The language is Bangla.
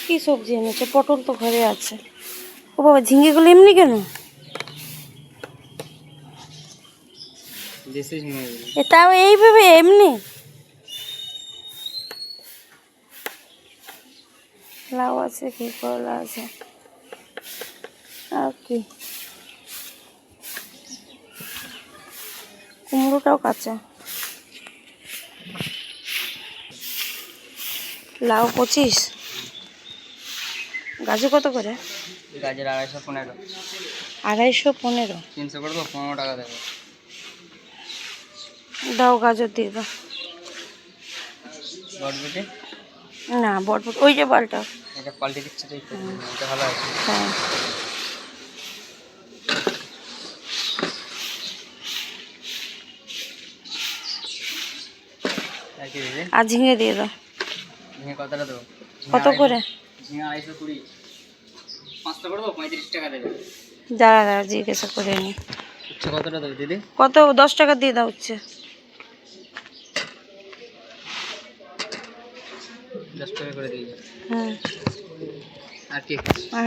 কি সবজি এনেছে? পটল তো ঘরে আছে। ও বাবা, ঝিঙেগুলো এমনি কেন? তাও এইভাবে এমনি? লাউ আছে, কি করলা আছে, আর কি কুমড়োটাও কাঁচা। লাউ 25, গাজর কত করে? গাজর 215। 215? 300 করে 15 টাকা দেবে। দাও, গাজর দিয়ে দাও। বটবটি না, বটবট ওই যে বালটা। এটা পাল্টে দিচ্ছে তো, এটা ভালো আছে। হ্যাঁ, আর কি দিদি? আর ঝিঙে দিয়ে দাও। ঝিঙে কতটা দেবো? কত করে? ঝিঙে 220। 5টা করে দেবো, 35 টাকা দেবে। দাঁড়া দাঁড়া, জিজ্ঞাসা করে নি। উচ্ছে কতটা দেবো দিদি? কত? 10 টাকা দিয়ে দাও হচ্ছে। 10 টাকা করে দিই। হ্যাঁ, আর কি? আর